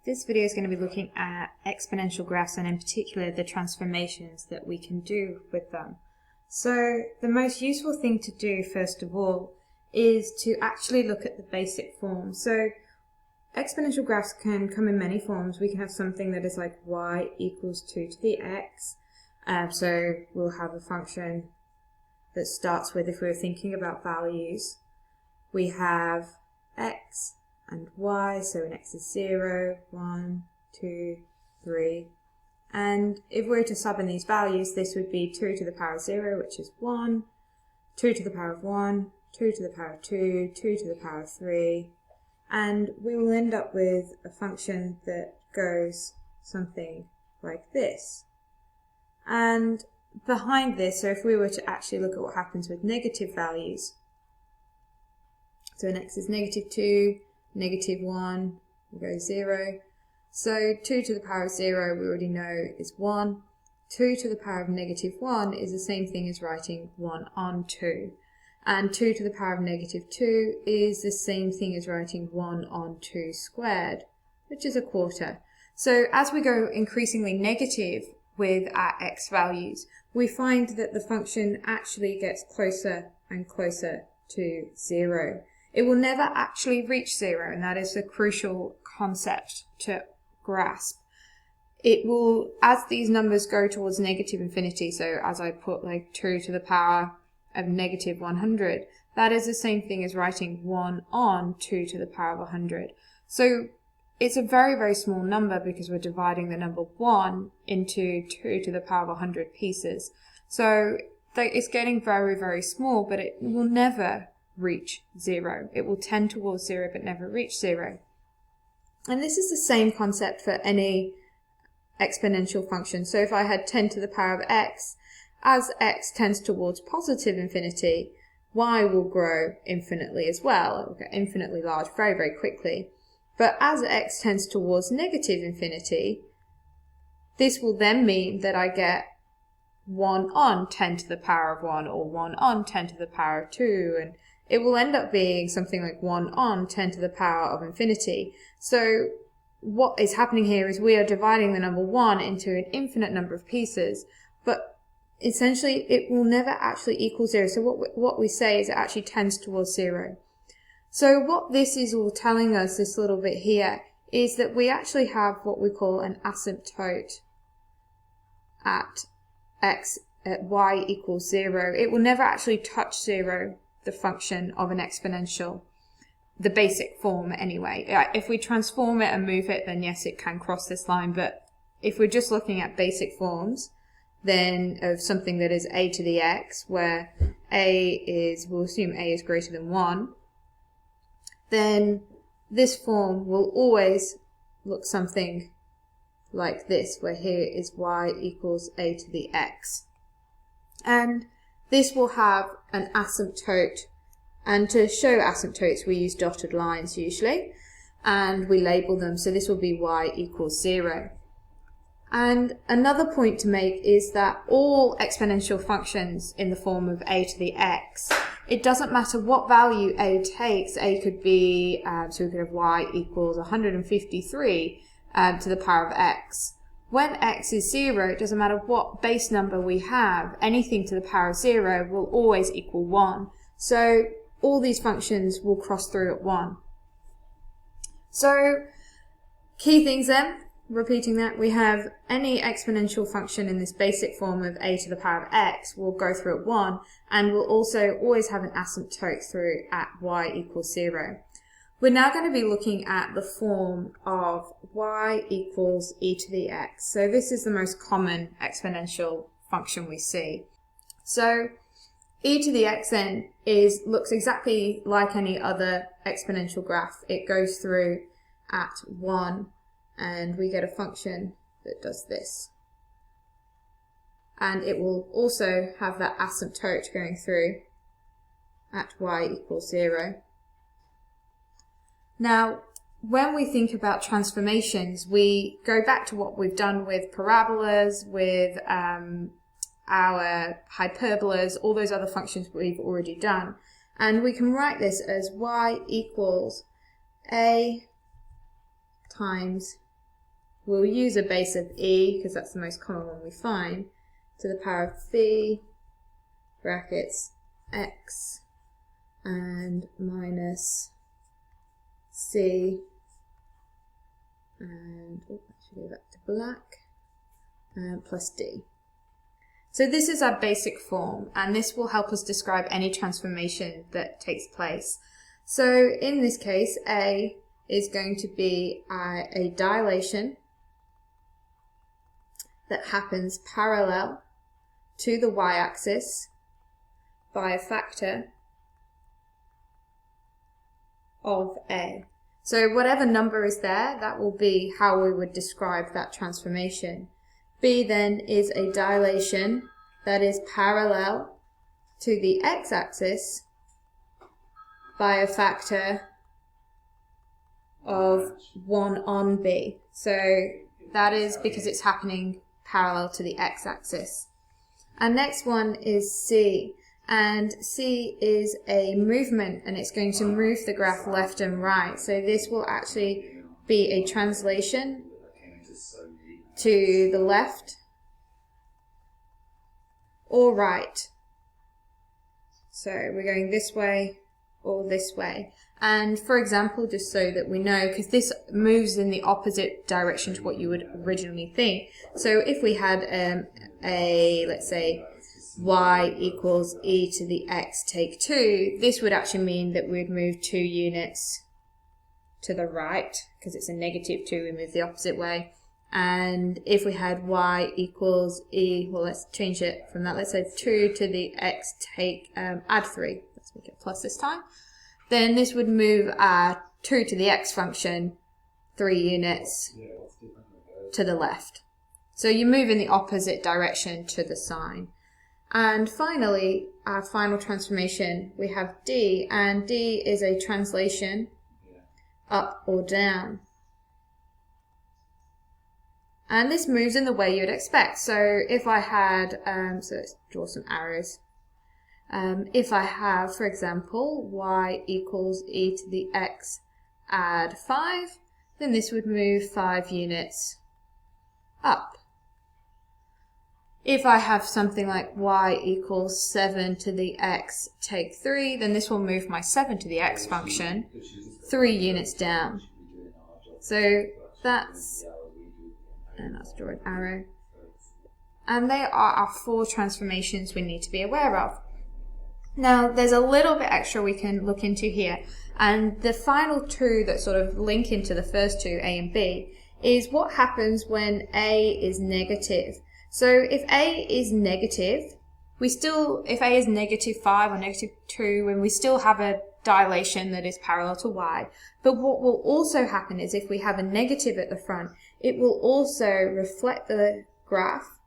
This video is going to be looking at exponential graphs and in particular the transformations that we can do with them. So the most useful thing to do first of all is to actually look at the basic form. So exponential graphs can come in many forms. We can have something that is like y equals 2 to the x. So we'll have a function that starts with, if we were thinking about values, we have x and y, so when x is 0, 1, 2, 3, and if we were to sub in these values, this would be 2 to the power of 0, which is 1, 2 to the power of 1, 2 to the power of 2, 2 to the power of 3, and we will end up with a function that goes something like this. And behind this, so if we were to actually look at what happens with negative values, so when x is negative 2, negative 1 will go 0. So 2 to the power of 0 we already know is 1. 2 to the power of negative 1 is the same thing as writing 1 on 2. And 2 to the power of negative 2 is the same thing as writing 1 on 2 squared, which is a quarter. So as we go increasingly negative with our x values, we find that the function actually gets closer and closer to 0. It will never actually reach 0, and that is a crucial concept to grasp. It will, as these numbers go towards negative infinity, so as I put like 2 to the power of negative 100, that is the same thing as writing 1 on 2 to the power of 100. So it's a very, very small number because we're dividing the number 1 into 2 to the power of 100 pieces. So it's getting very, very small, but it will never reach 0. It will tend towards 0 but never reach 0. And this is the same concept for any exponential function. So if I had 10 to the power of x, as x tends towards positive infinity, y will grow infinitely as well. It will get infinitely large very, very quickly. But as x tends towards negative infinity, this will then mean that I get 1 on 10 to the power of 1 or 1 on 10 to the power of 2, and it will end up being something like 1 on 10 to the power of infinity. So what is happening here is we are dividing the number 1 into an infinite number of pieces, but essentially it will never actually equal 0. So what we say is it actually tends towards 0. So what this is all telling us, this little bit here, is that we actually have what we call an asymptote at y equals 0. It will never actually touch 0, the function of an exponential, the basic form anyway. If we transform it and move it, then yes, it can cross this line, but if we're just looking at basic forms, then of something that is a to the x, where we'll assume a is greater than 1, then this form will always look something like this, where here is y equals a to the x. And this will have an asymptote, and to show asymptotes we use dotted lines usually, and we label them, so this will be y equals 0. And another point to make is that all exponential functions in the form of a to the x, it doesn't matter what value a takes. A could be, so we could have y equals 153 to the power of x. When x is 0, it doesn't matter what base number we have, anything to the power of 0 will always equal 1. So all these functions will cross through at 1. So key things then, repeating that, we have any exponential function in this basic form of a to the power of x will go through at 1, and will also always have an asymptote through at y equals 0. We're now going to be looking at the form of y equals e to the x. So this is the most common exponential function we see. So e to the x then looks exactly like any other exponential graph. It goes through at 1, and we get a function that does this. And it will also have that asymptote going through at y equals 0. Now, when we think about transformations, we go back to what we've done with parabolas, with our hyperbolas, all those other functions we've already done. And we can write this as y equals a times we'll use a base of e, because that's the most common one we find, to the power of phi brackets x and minus c, and I should go back to black, plus d. So this is our basic form, and this will help us describe any transformation that takes place. So in this case, A is going to be a dilation that happens parallel to the y-axis by a factor of A. So whatever number is there, that will be how we would describe that transformation. B then is a dilation that is parallel to the x-axis by a factor of 1 on B. So that is because it's happening parallel to the x-axis. Our next one is C, and C is a movement, and it's going to move the graph left and right. So this will actually be a translation to the left or right. So we're going this way or this way. And for example, just so that we know, because this moves in the opposite direction to what you would originally think. So if we had let's say, y equals e to the x take 2, this would actually mean that we'd move 2 units to the right, because it's a negative 2, we move the opposite way. And if we had y equals e, well, let's change it from that. Let's say 2 to the x take, add 3. Let's make it plus this time. Then this would move our 2 to the x function 3 units to the left. So you move in the opposite direction to the sign. And finally, our final transformation, we have D, and D is a translation up or down. And this moves in the way you'd expect. So if I had, so let's draw some arrows. If I have, for example, y equals e to the x add 5, then this would move 5 units up. If I have something like y equals 7 to the x take 3, then this will move my 7 to the x function 3 units down. So that's, and let's draw an arrow. And they are our 4 transformations we need to be aware of. Now, there's a little bit extra we can look into here, and the final 2 that sort of link into the first 2, A and B, is what happens when A is negative. So if A is negative, if A is negative 5 or negative 2, then we still have a dilation that is parallel to y. But what will also happen is if we have a negative at the front, it will also reflect the graph,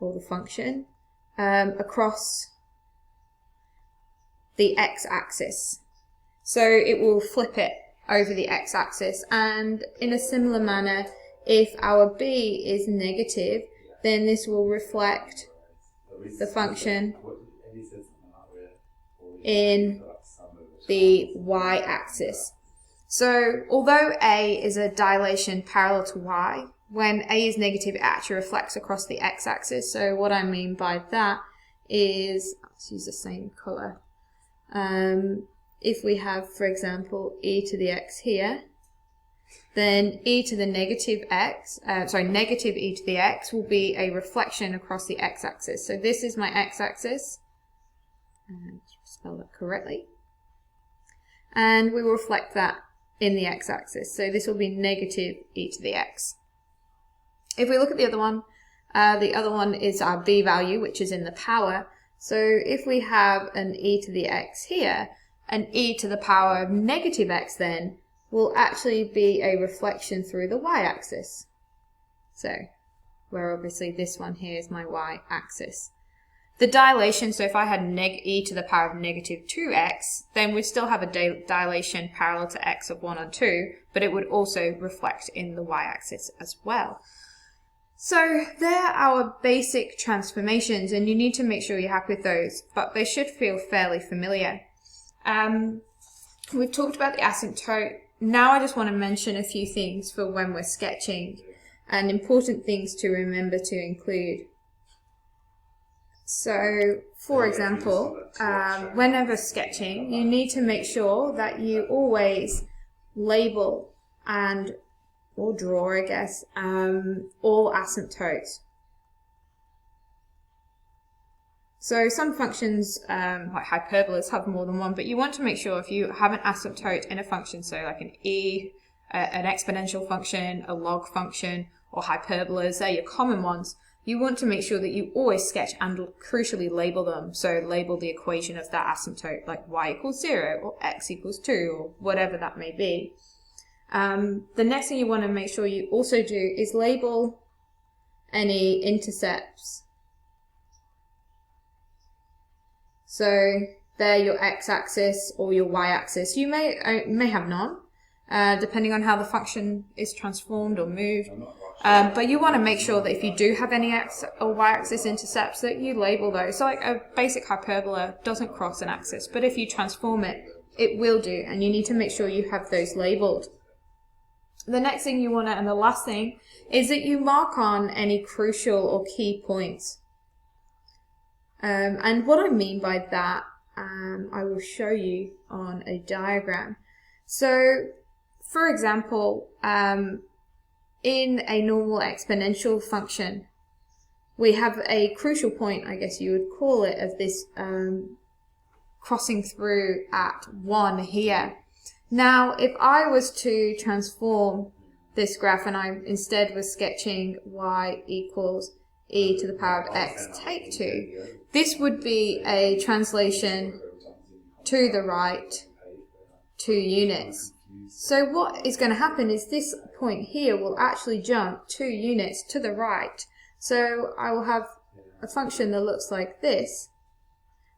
or the function, across the x-axis. So it will flip it over the x-axis, and in a similar manner, if our b is negative, then this will reflect the function in the y-axis. So although A is a dilation parallel to y, when A is negative, it actually reflects across the x-axis. So what I mean by that is, let's use the same color. If we have, for example, e to the x here, then e to the negative x, negative e to the x will be a reflection across the x-axis. So this is my x-axis, and spell that correctly, and we will reflect that in the x-axis. So this will be negative e to the x. If we look at the other one is our b value, which is in the power. So if we have an e to the x here, an e to the power of negative x then will actually be a reflection through the y-axis. So, where obviously this one here is my y-axis. The dilation, so if I had e to the power of negative 2x, then we'd still have a dilation parallel to x of 1 on 2, but it would also reflect in the y-axis as well. So they're our basic transformations, and you need to make sure you're happy with those, but they should feel fairly familiar. We've talked about the asymptote. now I just want to mention a few things for when we're sketching and important things to remember to include. So, for example, whenever sketching, you need to make sure that you always label or draw, I guess, all asymptotes. So some functions, like hyperbolas, have more than one, but you want to make sure if you have an asymptote in a function, so like an an exponential function, a log function, or hyperbolas, they're your common ones, you want to make sure that you always sketch and crucially label them. So label the equation of that asymptote, like y equals 0, or x equals 2, or whatever that may be. The next thing you want to make sure you also do is label any intercepts. So they're your x-axis or your y-axis. You may have none, depending on how the function is transformed or moved. But you want to make sure that if you do have any x or y-axis intercepts, that you label those. So like a basic hyperbola doesn't cross an axis, but if you transform it, it will do, and you need to make sure you have those labeled. The next thing you want to, and the last thing, is that you mark on any crucial or key points. And what I mean by that, I will show you on a diagram. So, for example, in a normal exponential function, we have a crucial point, I guess you would call it, of this crossing through at 1 here. Now, if I was to transform this graph and I instead was sketching y equals e to the power of x take 2, this would be a translation to the right 2 units. So what is going to happen is this point here will actually jump 2 units to the right. So I will have a function that looks like this,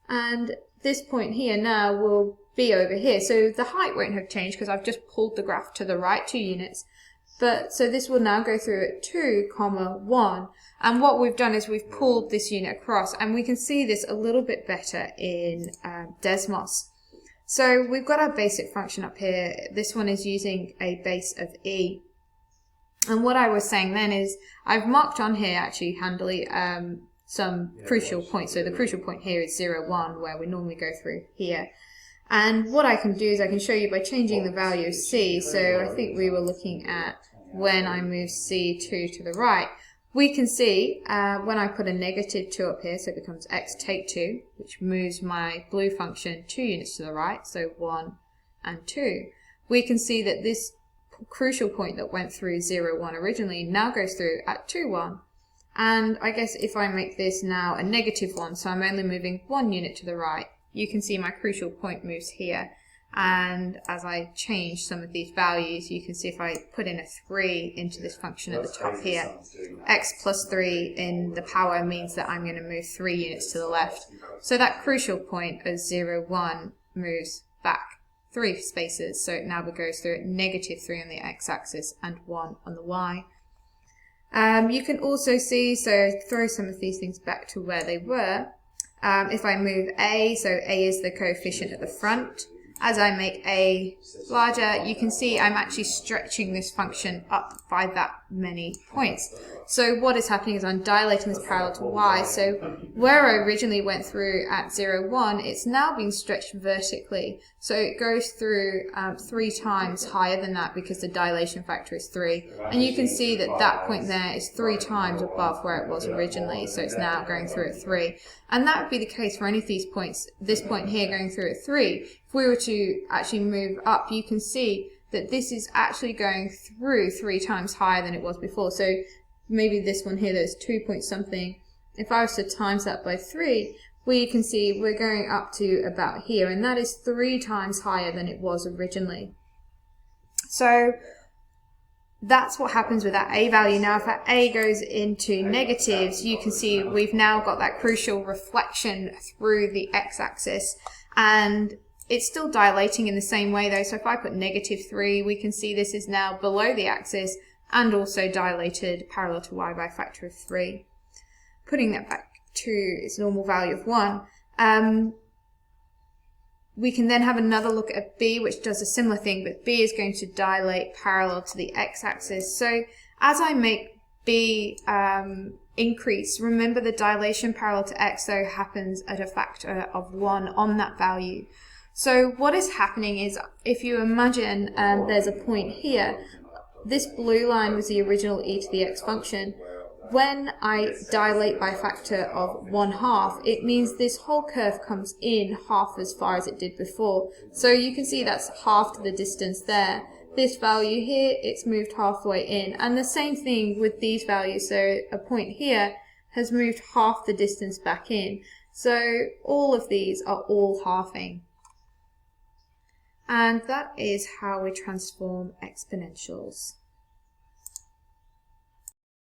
and this point here now will be over here. So the height won't have changed because I've just pulled the graph to the right 2 units. But so this will now go through at 2, 1. And what we've done is we've pulled this unit across, and we can see this a little bit better in Desmos. So we've got our basic function up here. This one is using a base of e. And what I was saying then is I've marked on here actually handily some crucial points. So the crucial point here is 0, 1, where we normally go through here. And what I can do is I can show you by changing the value of c. So I think we were looking at when I move c2 to the right. We can see when I put a negative 2 up here, so it becomes x take 2, which moves my blue function 2 units to the right, so 1 and 2. We can see that this crucial point that went through 0, 1 originally now goes through at 2, 1. And I guess if I make this now a negative 1, so I'm only moving 1 unit to the right, you can see my crucial point moves here. And as I change some of these values, you can see if I put in a 3 into this function at the top here, x plus 3 in the power means that I'm going to move 3 units to the left. So that crucial point of 0, 1 moves back 3 spaces. So it now goes through at negative 3 on the x-axis and 1 on the y. You can also see, so throw some of these things back to where they were. If I move a, so a is the coefficient at the front. As I make a larger, you can see I'm actually stretching this function up by that many points. So what is happening is I'm dilating this parallel to y. So where I originally went through at 0, 1, it's now being stretched vertically. So it goes through 3 times higher than that because the dilation factor is 3. And you can see that that point there is 3 times above where it was originally. So it's now going through at 3. And that would be the case for any of these points. This point here going through at 3. If we were to actually move up, you can see that this is actually going through 3 times higher than it was before. So maybe this one here, there's 2 point something. If I was to times that by 3, we can see we're going up to about here, and that is 3 times higher than it was originally. So that's what happens with that a value. Now if that a goes into negatives, you can see we've now got that crucial reflection through the x-axis, and it's still dilating in the same way though. So if I put negative 3, we can see this is now below the axis and also dilated parallel to y by a factor of 3. Putting that back to its normal value of 1. We can then have another look at b, which does a similar thing, but b is going to dilate parallel to the x-axis. So as I make b increase, remember the dilation parallel to x though happens at a factor of 1 on that value. So what is happening is, if you imagine there's a point here, this blue line was the original e to the x function. When I dilate by a factor of 1/2, it means this whole curve comes in half as far as it did before. So you can see that's half the distance there. This value here, it's moved halfway in. And the same thing with these values. So a point here has moved half the distance back in. So all of these are all halving. And that is how we transform exponentials.